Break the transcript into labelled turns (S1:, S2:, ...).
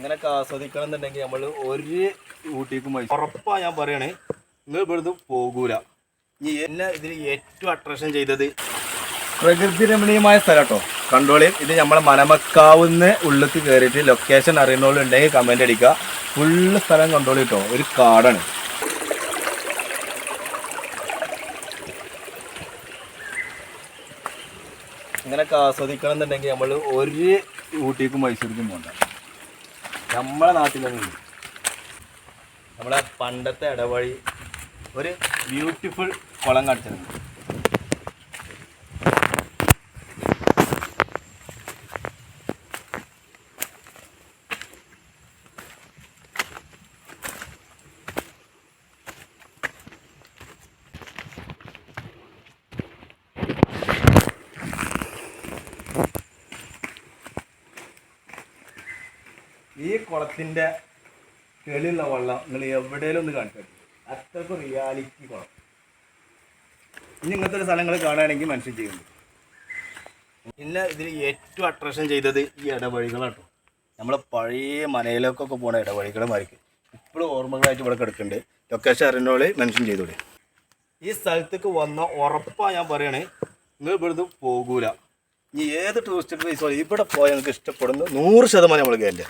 S1: ഇങ്ങനെയൊക്കെ ആസ്വദിക്കണം എന്നുണ്ടെങ്കിൽ നമ്മൾ ഒരു ഊട്ടിക്കും ഉറപ്പാണ് ഞാൻ പറയണേ, നിങ്ങൾ ഇവിടുന്ന് പോകൂല. ഇനി എന്നെ ഇതിൽ ഏറ്റവും അട്രാക്ഷൻ ചെയ്തത് പ്രകൃതി രമണീയമായ സ്ഥലം കേട്ടോ. കണ്ടോളി, ഇത് നമ്മളെ മനമക്കാവുന്ന ഉള്ളിലേക്ക് കയറിയിട്ട് ലൊക്കേഷൻ അറിയുന്നവരുണ്ടെങ്കിൽ കമൻ്റ് അടിക്കുക. ഫുള്ള് സ്ഥലം കണ്ടോളി കേട്ടോ, ഒരു കാടാണ്. ഇങ്ങനെയൊക്കെ ആസ്വദിക്കണം എന്നുണ്ടെങ്കിൽ നമ്മൾ ഒരു ഊട്ടിക്കും മൈസൂരിക്കും പോകണ്ട, നമ്മളെ നാട്ടിൽ തന്നെ നമ്മളെ പണ്ടത്തെ ഇടവഴി ഒരു ബ്യൂട്ടിഫുൾ കുളം കാണിച്ചിട്ടുണ്ട്. ഈ കുളത്തിൻ്റെ തെളിയുള്ള വെള്ളം നിങ്ങൾ എവിടെയെങ്കിലും ഒന്ന് കാണിച്ചു, അത്രയ്ക്ക് റിയാലിറ്റി കുളം. ഇനി ഇങ്ങനത്തെ ഒരു സ്ഥലങ്ങൾ കാണുകയാണെങ്കിൽ മനുഷ്യൻ ചെയ്യുന്നുണ്ട്. പിന്നെ ഇതിൽ ഏറ്റവും അട്രാക്ഷൻ ചെയ്തത് ഈ ഇടവഴികളാട്ടോ. നമ്മളെ പഴയ മനയിലേക്കൊക്കെ പോകുന്ന ഇടവഴികളുമായിരിക്കും ഇപ്പോഴും ഓർമ്മകളായിട്ട് ഇവിടെ കിടക്കുന്നുണ്ട്. ലൊക്കേഷൻ അറിയുന്നവള് മെൻഷൻ ചെയ്തോളി. ഈ സ്ഥലത്തേക്ക് വന്ന ഉറപ്പാണ് ഞാൻ പറയണേ, നിങ്ങൾ ഇവിടുന്ന് പോകൂല. ഇനി ഏത് ടൂറിസ്റ്റ് പ്ലേസ് ഇവിടെ പോയാൽ നിങ്ങൾക്ക് ഇഷ്ടപ്പെടുന്നു 100% നമ്മൾ കയറില്ല.